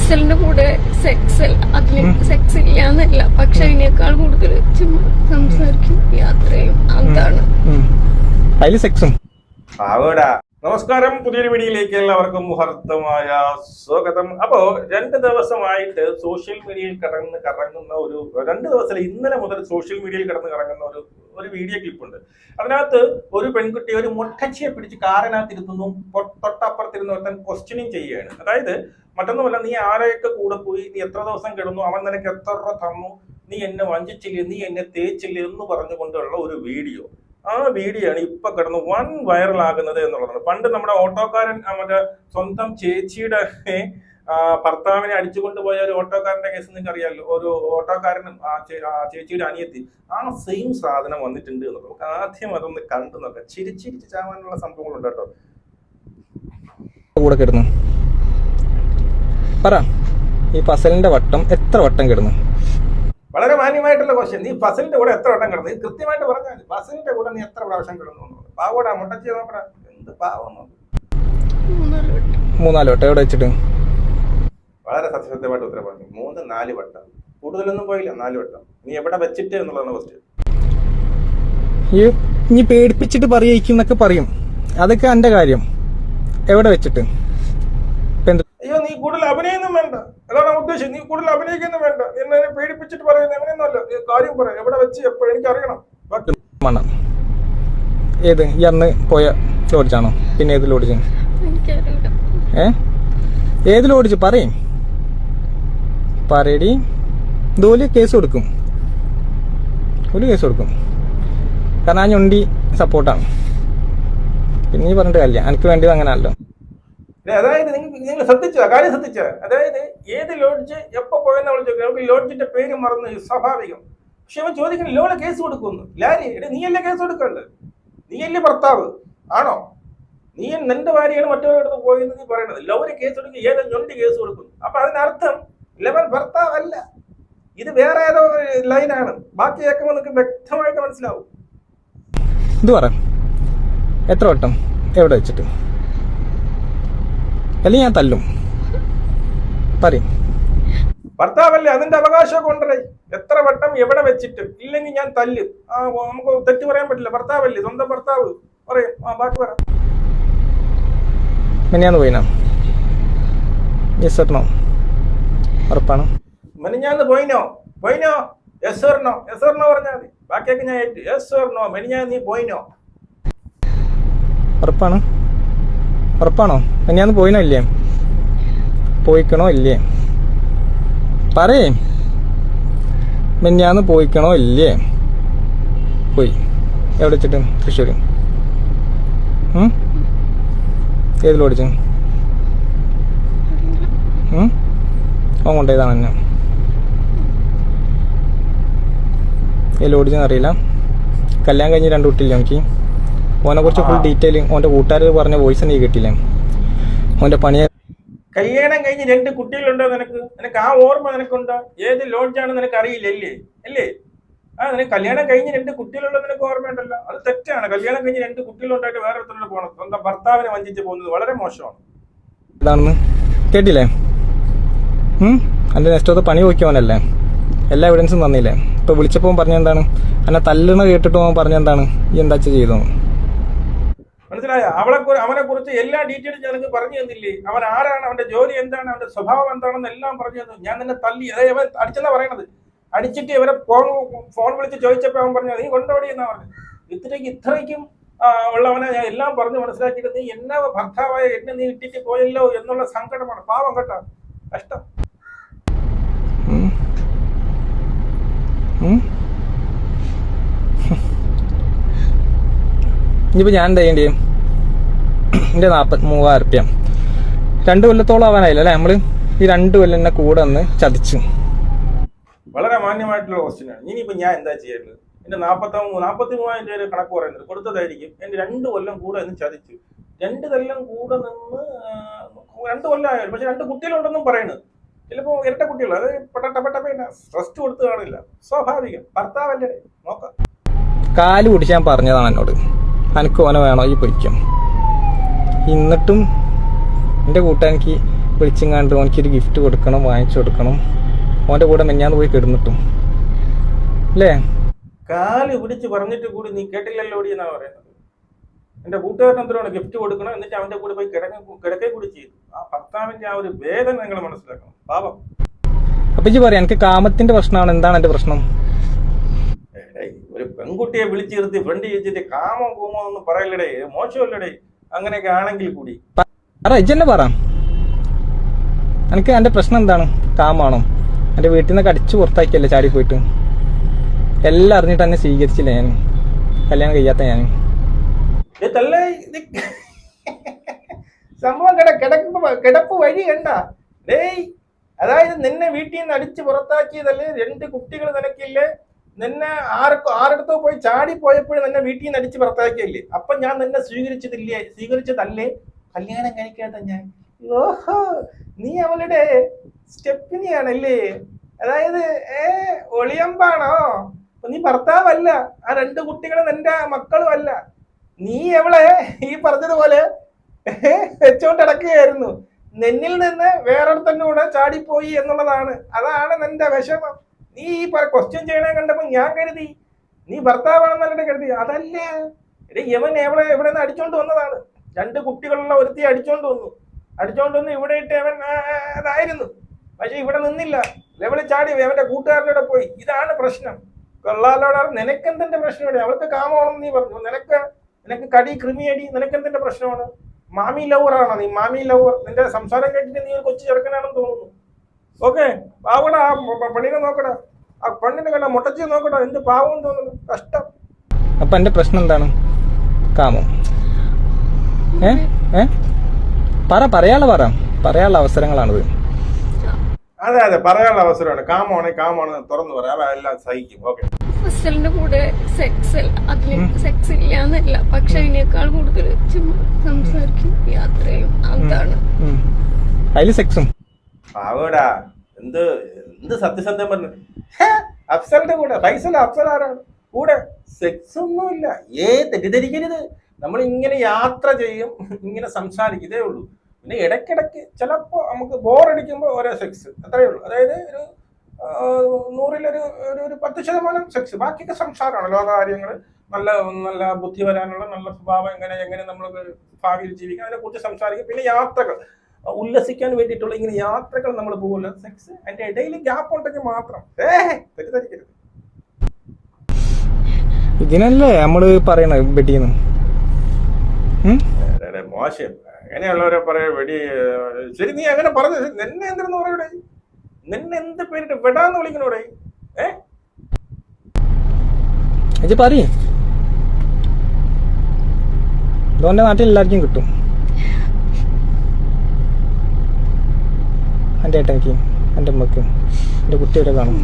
ഫസലിന്റെ കൂടെ സെക്സ് ഇല്ല എന്നല്ല, പക്ഷെ അതിനേക്കാൾ കൂടുതൽ ചുമ്മാ സംസാരിക്കും, യാത്രയും, അതാണ്. അതില് സെക്സും. നമസ്കാരം, പുതിയൊരു വീഡിയോയിലേക്ക് എല്ലാവർക്കും മുഹൂർത്തമായ സ്വാഗതം. അപ്പോ 2 ദിവസമായിട്ട് സോഷ്യൽ മീഡിയയിൽ കറങ്ങുന്ന ഒരു 2 ദിവസം ഇന്നലെ മുതൽ സോഷ്യൽ മീഡിയയിൽ കറങ്ങുന്ന ഒരു വീഡിയോ ക്ലിപ്പുണ്ട്. അതിനകത്ത് ഒരു പെൺകുട്ടി ഒരു മൊട്ടച്ചിയെ പിടിച്ച് കാറിനകത്തിരുത്തുന്നു, തൊട്ടപ്പുറത്തിരുന്ന് ഒരുത്തൻ ക്വസ്റ്റ്യനിങ് ചെയ്യുകയാണ്. അതായത് മറ്റൊന്നുമല്ല, നീ ആരെയൊക്കെ കൂടെ പോയി, നീ എത്ര ദിവസം കിടന്നു, അവൻ നിനക്ക് എത്ര രൂപ തന്നു, നീ എന്നെ വഞ്ചിച്ചില്ലേ, നീ എന്നെ തേച്ചില്ലേ എന്ന് പറഞ്ഞുകൊണ്ടുള്ള ഒരു വീഡിയോ. ആ വീഡിയോ ആണ് ഇപ്പൊ കിടന്ന് വൺ വൈറലാകുന്നത് എന്നുള്ളതാണ്. പണ്ട് നമ്മുടെ ഓട്ടോക്കാരൻ മറ്റേ സ്വന്തം ചേച്ചിയുടെ ഭർത്താവിനെ അടിച്ചുകൊണ്ടുപോയ ഒരു ഓട്ടോക്കാരന്റെ കേസ് നിങ്ങൾക്ക് അറിയാമല്ലോ. ഒരു ഓട്ടോക്കാരനും ചേച്ചിയുടെ അനിയത്തി, ആ സെയിം സാധനം വന്നിട്ടുണ്ട് എന്നുള്ളത്. നമുക്ക് ആദ്യം അതൊന്ന് കണ്ടു നോക്കാം. ചിരിച്ചിരിച്ച് ചാവാനുള്ള സംഭവങ്ങളുണ്ട് കേട്ടോ. കൂടെ കിടന്നു പറ, ഈ ഫസലിന്റെ വട്ടം എത്ര വട്ടം കിടന്നു? വളരെ മാന്യമായിട്ടുള്ള ക്വസ്റ്റ്യൻ. നീ ഫസലിന്റെ കൂടെ എത്ര വട്ടം കിടന്നു? കൃത്യമായിട്ട് പറഞ്ഞാൽ ഫസലിന്റെ കൂടെ നീ എത്ര പ്രാവശ്യം കിടന്നു? പാവോടാ, മുട്ടച്ചി നോക്കടാ, എന്ത് പാവം. 3-4 വട്ടം. എവിടെ വെച്ചിട്ട്? വളരെ സത്യസത്യമായിട്ട് ഉത്തരം പറഞ്ഞു. 3-4 വട്ടം, കൂടുതലൊന്നും പോയില്ല. 4 വട്ടം. നീ എവിടെ വെച്ചിട്ട് എന്നുള്ളതാണ് ക്വസ്റ്റ്യൻ. ഇനി പേടിപ്പിച്ചിട്ട് പറയിക്കുന്നൊക്കെ പറയും, അതൊക്കെ എന്റെ കാര്യം. എവിടെ വെച്ചിട്ട്? അയ്യോ, നീ കൂടുതൽ അഭിനയൊന്നും വേണ്ട, അതാണ് ഉദ്ദേശം. നീ കൂടുതൽ അഭിനയിക്കൊന്നും വേണ്ട, എന്നെ പേടിപ്പിച്ചിട്ട് പറയുന്നത് അങ്ങനെയൊന്നുമല്ല. കാര്യം പറയാം, എവിടെ വെച്ച് എപ്പോഴും എനിക്ക് അറിയണം. ഏത് ഈ അന്ന് പോയ ലോഡ്ജാണോ? പിന്നെ ഏത് ലോഡ്ജ്? ഏത് ലോഡ്ജ് പറയും? പറയടി. ഇതുപോലെ കേസ് കൊടുക്കും, ഒരു കേസ് കൊടുക്കും. കാരണം ആ ഞൊണ്ടി സപ്പോർട്ടാണ്. പിന്നെ നീ പറഞ്ഞിട്ട് കാര്യമില്ല, എനിക്ക് വേണ്ടത് അങ്ങനെയല്ലോ. അതായത് നിങ്ങൾ ശ്രദ്ധിച്ചോ, കാര്യം ശ്രദ്ധിച്ചോ? അതായത് ഏത് ലോഡ്ജ് എപ്പോ പോയെന്ന് അവൾ ചോദിക്കും. നമുക്ക് ലോഡ്ജിന്റെ പേര് മറന്ന്, സ്വാഭാവികം. പക്ഷെ അവൻ ചോദിക്കുന്നത് ലോളെ കേസ് കൊടുക്കുന്നു. ലാരി, നീയല്ലേ കേസ് കൊടുക്കണ്ടത്? നീയല്ലേ ഭർത്താവ് ആണോ? നീ നിന്റെ ഭാര്യയാണ് മറ്റൊരു അടുത്ത് പോയെന്ന് നീ പറയണത്. ലോറി കേസ് കൊടുക്കും, ഏതോ ഞൊണ്ടി കേസ് കൊടുക്കുന്നു. അപ്പൊ അതിനർത്ഥം ലെവൻ ഭർത്താവല്ല, ഇത് വേറെ ഏതോ ലൈനാണ്. ബാക്കി കേൾക്കുമ്പോൾ നിങ്ങൾക്ക് വ്യക്തമായിട്ട് മനസ്സിലാവും. ഇത് പറ, എത്ര വട്ടം, എവിടെ വെച്ചിട്ട്? അല്ലെങ്കിൽ ഞാൻ തല്ലും. പറയും. ഭർത്താവല്ലേ, അതിന്റെ അവകാശമൊക്കെ ഉണ്ടേ. എത്ര വട്ടം, എവിടെ വെച്ചിട്ട്? ഇല്ലെങ്കിൽ ഞാൻ തല്ലും. നമുക്ക് തെറ്റ് പറയാൻ പറ്റില്ല. ഭർത്താവല്ലേ, സ്വന്തം ഭർത്താവ് പറയും. ബാക്കി പറയാം. മിനിഞ്ഞാന്ന് പോയിനോ? Yes or no? ഉറപ്പാണ്? മിനിഞ്ഞാന്ന് പോയിനോ? Yes or no? Yes or no പറഞ്ഞാൽ മതി, ബാക്കിയൊക്കെ ഞാൻ ഏറ്റു. Yes or no? മിനിഞ്ഞാന്ന് നീ പോയിനോ? ഉറപ്പാണ്? ഉറപ്പാണോ? മിനിഞ്ഞാന്ന് പോയിനോ ഇല്ലേ? പോയിക്കണോ ഇല്ലേ? പറയേ. മിനിഞ്ഞാന്ന് പോയിക്കണോ ഇല്ലേ? പോയി. എവിടെ വെച്ചിട്ട്? തൃശ്ശൂർ. ഏതിൽ ഓടിച്ചു? ഓൻ കൊണ്ടേതാണ് എന്നെ. ഏതിൽ ഓടിച്ചെന്ന് അറിയില്ല. കല്യാണം കഴിഞ്ഞ് 2 കുട്ടിയില്ലേ എനിക്ക്. ഓനെ കുറിച്ച് ഫുൾ ഡീറ്റെയിൽ ഓന്റെ കൂട്ടുകാർ പറഞ്ഞ വോയിസ് നീ കിട്ടില്ലേ? ഓന്റെ പണിയെ കല്യാണം കഴിഞ്ഞ് 2 കുട്ടികളുണ്ടോ നിനക്ക് ആ ഓർമ്മ നിനക്കുണ്ടോ? ഏത് ലോഡ്ജാണ് നിനക്ക് അറിയില്ലല്ലേ? അല്ലേ? നിനക്ക് കല്യാണം കഴിഞ്ഞ് 2 കുട്ടികളുണ്ടോ നിനക്ക് ഓർമ്മയുണ്ടല്ലോ. അത് തെറ്റാണ്. കല്യാണം കഴിഞ്ഞ് 2 കുട്ടികളുണ്ടായിട്ട് വേറെ ഒരാളോട് പോകണം. സ്വന്തം ഭർത്താവിനെ വഞ്ചിച്ച് പോകുന്നത് വളരെ മോശമാണ്. ഇതാണെന്ന് കേട്ടില്ലേ? അന്റെ നെക്സ്റ്റ് പണി നോക്കിയവനല്ലേ, എല്ലാ എവിഡൻസും തന്നില്ലേ? ഇപ്പൊ വിളിച്ചപ്പോ പറഞ്ഞെന്താണ്? എന്നെ തല്ലണ കേട്ടിട്ട് അവൻ പറഞ്ഞെന്താണ്? ഈ എന്താ ചെയ്തു? മനസ്സിലായ? അവനെ കുറിച്ച് എല്ലാ ഡീറ്റെയിൽസ് ഞങ്ങൾക്ക് പറഞ്ഞു തന്നില്ലേ? അവൻ ആരാണ്, അവന്റെ ജോലി എന്താണ്, അവന്റെ സ്വഭാവം എന്താണെന്ന് എല്ലാം പറഞ്ഞു തന്നു. ഞാൻ നിന്നെ തല്ലി, അതായത് അവൻ അടിച്ചെന്നാ പറയണത്. അടിച്ചിട്ട് ഇവരെ ഫോൺ വിളിച്ച് ചോദിച്ചപ്പോ അവൻ പറഞ്ഞു നീ കൊണ്ടോടി എന്നാ പറഞ്ഞു. ഇത്രയ്ക്കും ഉള്ളവനെ ഞാൻ എല്ലാം പറഞ്ഞു മനസ്സിലാക്കിയിട്ട് നീ എന്നെ ഭർത്താവായ എന്നെ നീ ഇട്ടിട്ട് പോയല്ലോ എന്നുള്ള സങ്കടമാണ്. പാവം കേട്ടോ, കഷ്ടം. ഇനിയിപ്പോൾ ഞാൻ എന്താ ചെയ്യേണ്ടി? എൻ്റെ 43,000 റുപ്യ 2 കൊല്ലത്തോളം ആവാനായില്ല അല്ലേ? നമ്മള് ഈ 2 കൊല്ലം എന്നെ കൂടെ ഒന്ന് ചതിച്ചു. വളരെ മാന്യമായിട്ടുള്ള ക്വസ്റ്റ്യനാണ്. ഇനിയിപ്പോ ഞാൻ എന്താ ചെയ്യേണ്ടത്? എന്റെ 43,000 രൂപ കണക്ക് പറയുന്നത് കൊടുത്തതായിരിക്കും. എന്റെ 2 കൊല്ലം കൂടെ നിന്ന് ചതിച്ചു. 2 കൊല്ലം കൂടെ നിന്ന് 2 കൊല്ലം ആയാലും, പക്ഷെ 2 കുട്ടികളുണ്ടെന്നും പറയുന്നത്. ചിലപ്പോ ഇരട്ട കുട്ടികൾ, അത് റെസ്റ്റ് കൊടുത്ത് കാണില്ല. സ്വാഭാവികം. ഭർത്താവല്ലേ, നോക്കാം. കാല് പിടിച്ച് ഞാൻ പറഞ്ഞതാണ് എന്നോട്, എനിക്ക് ഓനെ വേണോ ഈ പൊയ്ക്കും. എന്നിട്ടും എൻ്റെ കൂട്ടാനിക്ക് വിളിച്ചിങ്ങാണ്ട് ഓനിക്കൊരു ഗിഫ്റ്റ് കൊടുക്കണം, വാങ്ങിച്ചു കൊടുക്കണം. ഓൻ്റെ കൂടെ മെഞ്ഞാന്ന് പോയി കിടന്നിട്ടും അല്ലേ? കാല് പിടിച്ച് പറഞ്ഞിട്ട് കൂടി നീ കേട്ടില്ലല്ലോ എന്നാ പറയുന്നത്. എന്റെ കൂട്ടുകാരൻ എന്തിനാണ് ഗിഫ്റ്റ് കൊടുക്കണം, എന്നിട്ട് അവന്റെ കൂടെ പോയി കിടക്കേ കൂടി ചെയ്തു. ആ ഭർത്താവിന്റെ ആ ഒരു വേദന നിങ്ങൾ മനസ്സിലാക്കണം. പാപം. അപ്പൊ ഇജ്ജ് പറയാം എനിക്ക് കാമത്തിന്റെ പ്രശ്നമാണ്. എന്താണ് എന്റെ പ്രശ്നം? ഒരു പെൺകുട്ടിയെ വിളിച്ചു നിർത്തി ഫ്രണ്ട് ചെയ്തിട്ട് കാമോ കൂമോ ഒന്നും പറയല്ലടേ, മോശമല്ലടേ. അങ്ങനെയൊക്കെ ആണെങ്കിൽ കൂടി ഇജ്ജെന്നെ പറ, എനിക്ക് എന്റെ പ്രശ്നം എന്താണ്? കാമാണോ? എന്റെ വീട്ടിൽ നിന്നൊക്കെ അടിച്ചു പുറത്താക്കിയല്ലേ ചാടി പോയിട്ട്. എല്ലാം അറിഞ്ഞിട്ട് എന്നെ സ്വീകരിച്ചില്ല ഞാൻ, കല്യാണം കഴിയാത്ത ഞാൻ. സംഭവം കിടപ്പ് വഴി കണ്ട. ഡേയ്, അതായത് നിന്നെ വീട്ടിൽ നിന്ന് അടിച്ചു പുറത്താക്കിയതല്ലേ? 2 കുട്ടികൾ നിനക്കില്ലേ? നിന്നെ ആരടുത്തോ പോയി ചാടി പോയപ്പോഴും നിന്നെ വീട്ടിൽ നിന്ന് അടിച്ച് പുറത്താക്കിയല്ലേ? അപ്പൊ ഞാൻ നിന്നെ സ്വീകരിച്ചതല്ലേ? കല്യാണം കഴിക്കാത്ത ഞാൻ. ഓഹോ, നീ അവളുടെ സ്റ്റെപ്പിനെയാണല്ലേ? അതായത് ഒളിയമ്പാണോ? നീ ഭർത്താവല്ല, ആ 2 കുട്ടികളും നിന്റെ മക്കളും അല്ല. നീ അവളെ ഈ പറഞ്ഞതുപോലെ വെച്ചോണ്ട് അടക്കുകയായിരുന്നു. നിന്നിൽ നിന്ന് വേറൊരുത്തന്റെ കൂടെ ചാടിപ്പോയി എന്നുള്ളതാണ്. അതാണ് നിന്റെ വിഷമം. നീ ഈ ക്വസ്റ്റ്യൻ ചെയ്യണേ കണ്ടപ്പോ ഞാൻ കരുതി നീ ഭർത്താവാണെന്നല്ലേ കരുതി. അതല്ലേ, യവൻ എവിടെ നിന്ന് അടിച്ചോണ്ട് വന്നതാണ്. 2 കുട്ടികളുള്ള ഒരുത്തി അടിച്ചോണ്ട് വന്ന് ഇവിടെ ഇട്ട് അവൻ അതായിരുന്നു. പക്ഷെ ഇവിടെ നിന്നില്ല, ലെവലിൽ ചാടി അവന്റെ കൂട്ടുകാരനോടെ പോയി. ഇതാണ് പ്രശ്നം. കൊള്ളാലോടാ, നിനക്കെന്തിന്റെ പ്രശ്നം? ഇവിടെ അവൾക്ക് കാമമാണെന്ന് നീ പറഞ്ഞു. നിനക്ക് കടി കൃമിയടി, നിനക്കെന്തിന്റെ പ്രശ്നമാണ്? മാമി ലവറാണോ നീ? മാമി ലവർ. നിന്റെ സംസാരം കേട്ടിട്ട് നീ ഒരു കൊച്ചു ചെറുക്കനാണെന്ന് തോന്നുന്നു. ഓക്കെ, പാവടാ, ആ പെണ്ണിനെ നോക്കടാ, ആ പെണ്ണിനെ കണ്ട മുട്ടച്ചി നോക്കടാ, എന്ത് പാവം തോന്നുന്നു. കഷ്ടം. അപ്പൊ എന്റെ പ്രശ്നം എന്താണ്? കാമം. പറയാനുള്ള അവസരങ്ങളാണിത്. അതെ, പറയാനുള്ള അവസരമാണ്. കാമാണ് തുറന്നു പറയാം, എല്ലാം സഹിക്കും. ഓക്കെ, ഹോസ്റ്റലിന്റെ കൂടെ സെക്സ് ഇല്ല എന്നല്ല, പക്ഷെ അതിനേക്കാൾ കൂടുതൽ ചുമ്മാ സംസാരിക്കും, യാത്രയും. അതാണ് അതില് സെക്സും. പാവടാ, എന്ത് സത്യസന്ധം പറഞ്ഞു. അഫ്സലിന്റെ കൂടെ അഫ്സൽ ആരാണ് കൂടെ? സെക്സ് ഒന്നുമില്ല. തെറ്റിദ്ധരിക്കരുത്. നമ്മൾ ഇങ്ങനെ യാത്ര ചെയ്യും, ഇങ്ങനെ സംസാരിക്കും, ഇതേ ഉള്ളൂ. പിന്നെ ഇടയ്ക്കിടയ്ക്ക് ചിലപ്പോൾ നമുക്ക് ബോറടിക്കുമ്പോൾ ഓരോ സെക്സ്, അത്രയേ ഉള്ളൂ. അതായത് ഒരു 100-ൽ 10% സെക്സ്, ബാക്കിയൊക്കെ സംസാരമാണ്. ലോകകാര്യങ്ങൾ, നല്ല ബുദ്ധി വരാനുള്ള നല്ല സ്വഭാവം, എങ്ങനെ നമ്മൾ ഭാവിയിൽ ജീവിക്കാം, അതിനെ കുറിച്ച് സംസാരിക്കും. പിന്നെ യാത്രകൾ, ഉല്ലസിക്കാൻ വേണ്ടിയിട്ടുള്ള ഇങ്ങനെ യാത്രകൾ നമ്മൾ പോകില്ല. സെക്സ് അതിന്റെ ഇടയിൽ ഗ്യാപ്പ് ഉണ്ടെങ്കിൽ മാത്രം. തെറ്റിദ്ധരിക്കരുത്. ഇതിനല്ലേ നമ്മള് പറയണത് വെടിയെന്ന്? മോശം. അങ്ങനെയുള്ളവരെ പറയാ വെടി. ശരി, നീ അങ്ങനെ പറഞ്ഞു. നിന്നെ എന്തെന്ന് പറയൂടെ? നിന്നെ എന്ത് പേരിട്ട് വെടാന്ന് വിളിക്കണോടെ? ഇതോന്റെ നാട്ടിൽ എല്ലാവർക്കും കിട്ടും. എൻ്റെ ഏട്ടനിക്ക്, എൻ്റെ അമ്മക്ക്, എൻ്റെ കുട്ടിയൊക്കെ കാണും.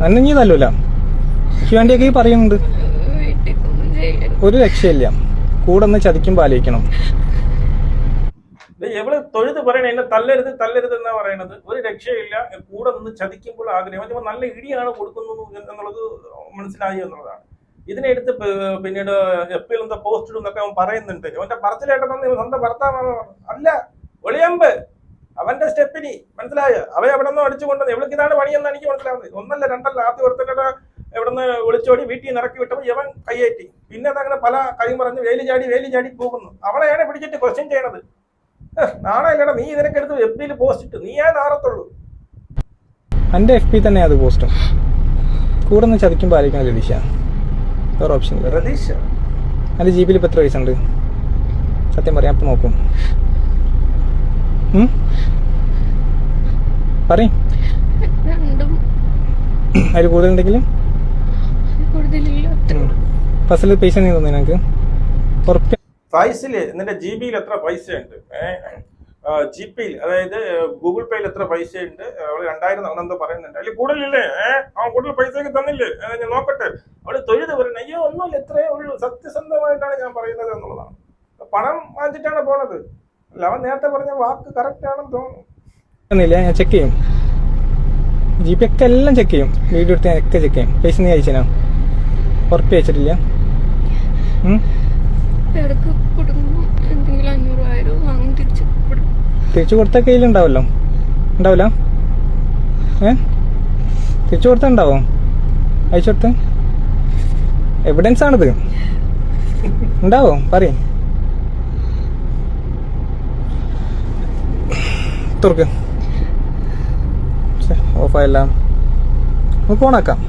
അന്ന് നീ തല്ലൂല. എനിക്ക് വേണ്ടിയൊക്കെ ഈ പറയുന്നുണ്ട്. ഒരു രക്ഷയില്ല. കൂടെ ഒന്ന് ചതിക്കുമ്പോൾ ആലോചിക്കണം. എവള് തൊഴുത് പറയണ എന്നെ തല്ലരുത് എന്നാ പറയണത്. ഒരു രക്ഷയില്ല. കൂടെ നിന്ന് ചതിക്കുമ്പോൾ ആഗ്രഹം. നല്ല ഇടിയാണ് കൊടുക്കുന്നത് എന്നുള്ളത് മനസ്സിലായി എന്നുള്ളതാണ്. ഇതിനെടുത്ത് പിന്നീട് എപ്പിൽ എന്താ പോസ്റ്റ് എന്നൊക്കെ അവൻ പറയുന്നുണ്ട്. അവന്റെ പറച്ചിലേട്ടൻ സ്വന്തം ഭർത്താവാണ്. അല്ല, ഒളിയമ്പ്, അവന്റെ സ്റ്റെപ്പിനി. മനസ്സിലായോ? അവയെ എവിടെ നിന്നോ അടിച്ചു കൊണ്ടുവന്ന്. ഇവൾക്ക് ഇതാണ് പണിയെന്ന് എനിക്ക് മനസ്സിലാവുന്നത്. 1 അല്ല 2 അല്ല. ആദ്യം ഒരുത്തരുടെ എവിടുന്ന് വിളിച്ചോടി വീട്ടിൽ നിന്ന് ഇറക്കി വിട്ടപ്പോൾ ഇവൻ കയ്യേറ്റി. പിന്നെ അതങ്ങനെ പല കൈ പറഞ്ഞ് വേലി ചാടി പോകുന്നു. അവളെയാണ് പിടിച്ചിട്ട് ക്വസ്റ്റ്യൻ ചെയ്യണത്. നാളെ ഇല്ലടാ, നീ ഇതിനൊക്കെ എടുത്ത് എഫ് ബിയിൽ പോസ്റ്റ് ഇട്ട്. നീ നാറത്തുള്ളൂ. എന്റെ FB തന്നെ അത് പോസ്റ്റും. കൂടെ ഒന്ന് ചതിക്കുമ്പോൾ ആലോചിക്കണം രതീഷ. വേറെ ഓപ്ഷൻ ഇല്ല. രതീഷ, എൻ്റെ GB ഇപ്പം എത്ര പൈസ ഉണ്ട്? സത്യം പറയാം, അപ്പം നോക്കും. പറയും. അതിൽ കൂടുതലുണ്ടെങ്കിലും ഫസല് പൈസ നീ തോന്നി എനിക്ക് ഉറപ്പ്. ഫൈസില് നിന്റെ GB-യിൽ എത്ര പൈസയുണ്ട്? GP-യിൽ, അതായത് ഗൂഗിൾ പേയിൽ എത്ര പൈസയുണ്ട്? അവള് 2000 അവനെന്തോ പറയുന്നുണ്ട്. അതിൽ കൂടുതലില്ലേ? അവൻ കൂടുതൽ പൈസയൊക്കെ തന്നില്ലേ? ഞാൻ നോക്കട്ടെ. അവള് തൊഴുത് പറയണ. അയ്യോ, ഒന്നുമില്ല, എത്രയേ ഉള്ളൂ. സത്യസന്ധമായിട്ടാണ് ഞാൻ പറയുന്നത് എന്നുള്ളതാണ്. പണം വാങ്ങിച്ചിട്ടാണ് പോണത്. അല്ല, അവൻ നേരത്തെ പറഞ്ഞ വാക്ക് കറക്റ്റ് ആണെന്ന് തോന്നുന്നു. ഞാൻ ചെക്ക് ചെയ്യും. GB ഒക്കെ എല്ലാം ചെക്ക് ചെയ്യും. വീഡിയോ എടുത്ത് ഒക്കെ ചെക്ക് ചെയ്യും. പൈസ നീ അയച്ചാ? ഉറപ്പ് അയച്ചിട്ടില്ല. ഇടയ്ക്ക് കൊടുക്കുമ്പോൾ എന്തെങ്കിലും 500 വാങ്ങും, തിരിച്ചു കൊടുക്കും. തിരിച്ചു കൊടുത്ത കയ്യിലുണ്ടാവല്ലോ, ഉണ്ടാവില്ല? തിരിച്ചു കൊടുത്താൽ ഉണ്ടാവോ? അയച്ചു കൊടുത്ത് എവിഡൻസ് ആണിത്, ഉണ്ടാവോ? പറയും. തുറക്ക്, ഓഫായല്ല, നമുക്ക് ഓണാക്കാം.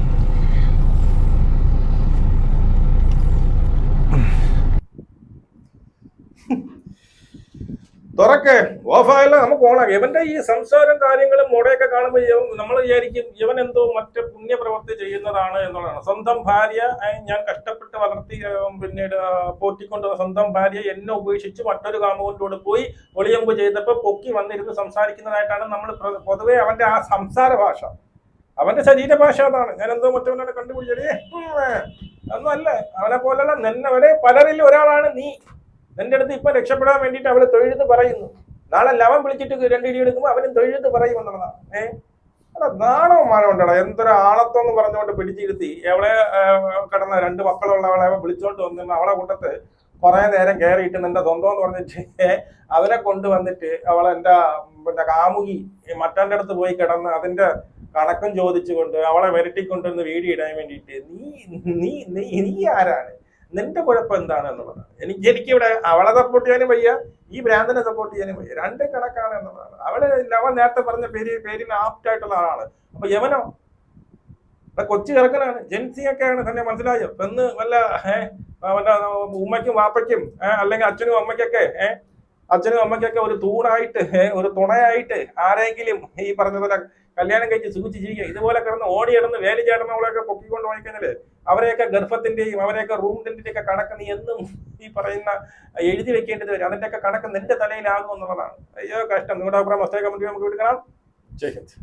തുറക്കെ, ഓഫായല്ല, നമുക്ക് ഓണാക്കാം. ഇവന്റെ ഈ സംസാരം കാര്യങ്ങളും മുടയൊക്കെ കാണുമ്പോൾ നമ്മൾ വിചാരിക്കും ഇവൻ എന്തോ മറ്റു പുണ്യപ്രവൃത്തി ചെയ്യുന്നതാണ് എന്നുള്ളതാണ്. സ്വന്തം ഭാര്യ ഞാൻ കഷ്ടപ്പെട്ട് വളർത്തി പിന്നീട് പോറ്റിക്കൊണ്ടുവന്ന സ്വന്തം ഭാര്യ എന്നെ ഉപേക്ഷിച്ച് മറ്റൊരു കാമുകൊണ്ടോട് പോയി ഒളിയമ്പ് ചെയ്തപ്പോൾ പൊക്കി വന്നിരുന്ന് സംസാരിക്കുന്നതായിട്ടാണ് നമ്മൾ പൊതുവെ അവന്റെ ആ സംസാര ഭാഷ, അവന്റെ ശരീരഭാഷ അതാണ്. ഞാൻ എന്തോ മറ്റവനോട് കണ്ടുപിടിച്ചേ ഒന്നും അല്ല, അവനെ പോലുള്ള നിന്നെ പലരിൽ ഒരാളാണ് നീ. നിന്റെ അടുത്ത് ഇപ്പൊ രക്ഷപ്പെടാൻ വേണ്ടിയിട്ട് അവള് തൊഴുത് പറയുന്നു. നാളെ ലവൻ വിളിച്ചിട്ട് 2 ഇടി എടുക്കുമ്പോൾ അവനും തൊഴുത് പറയുമെന്നുള്ളതാണ്. അല്ല, നാണോ മാനോ ഉണ്ടടാ. എന്തൊരു ആളത്വം പറഞ്ഞുകൊണ്ട് പിടിച്ചിരുത്തി അവളെ കിടന്ന 2 മക്കളുള്ളവളെ വിളിച്ചോണ്ട് വന്നിരുന്ന അവളെ കൂട്ടത്ത് കുറെ നേരം കയറിയിട്ട് നിന്റെ സ്വന്തം എന്ന് പറഞ്ഞിട്ട് അവനെ കൊണ്ടുവന്നിട്ട് അവളെ പിന്നെ കാമുകി മറ്റവന്റെ അടുത്ത് പോയി കിടന്ന് അതിന്റെ കണക്കും ചോദിച്ചുകൊണ്ട് അവളെ വിരട്ടിക്കൊണ്ടിരുന്ന് വീഡിയോ ഇടാൻ വേണ്ടിയിട്ട് നീ ആരാണ്? നിന്റെ കുഴപ്പം എന്താണ് എന്നുള്ളതാണ്. എനിക്കിവിടെ അവളെ സപ്പോർട്ട് ചെയ്യാനും വയ്യ, ഈ ഭ്രാന്തനെ സപ്പോർട്ട് ചെയ്യാനും വയ്യ. 2 കണക്കാണ് എന്നുള്ളതാണ്. അവൻ നേരത്തെ പറഞ്ഞ പേരിന് ആപ്റ്റ് ആയിട്ടുള്ള ആളാണ്. അപ്പൊ യവനോ കൊച്ചു ചെറുക്കനാണ്, ജെൻസിയൊക്കെയാണ്. തന്നെ മനസ്സിലായോ? എന്ന് വല്ല ഉമ്മയ്ക്കും വാപ്പയ്ക്കും അല്ലെങ്കിൽ അച്ഛനും അമ്മയ്ക്കൊക്കെ ഒരു തൂണായിട്ട് ഒരു തുണയായിട്ട് ആരെങ്കിലും ഈ പറഞ്ഞതുപോലെ കല്യാണം കഴിച്ച് സുഖിച്ചിരിക്കുക. ഇതുപോലെ കിടന്ന് ഓടിയിടന്ന് വേലി ചേട്ടനവളെയൊക്കെ പൊക്കിക്കൊണ്ട് പോയിക്കഴിഞ്ഞാല് അവരെയൊക്കെ ഗർഭത്തിന്റെയും അവരെയൊക്കെ റൂം റെന്റിന്റെയൊക്കെ കണക്ക് നീ എന്നും ഈ പറയുന്ന എഴുതി വെക്കേണ്ടത് വരും. അതിന്റെയൊക്കെ കണക്ക് നിന്റെ തലയിലാകും എന്നുള്ളതാണ്. അയ്യോ കഷ്ടം. നിങ്ങളുടെ അഭിപ്രായം മസ്തേ കമന്റ് നമുക്ക് എടുക്കണം. ജയ് ഹിന്ദ്.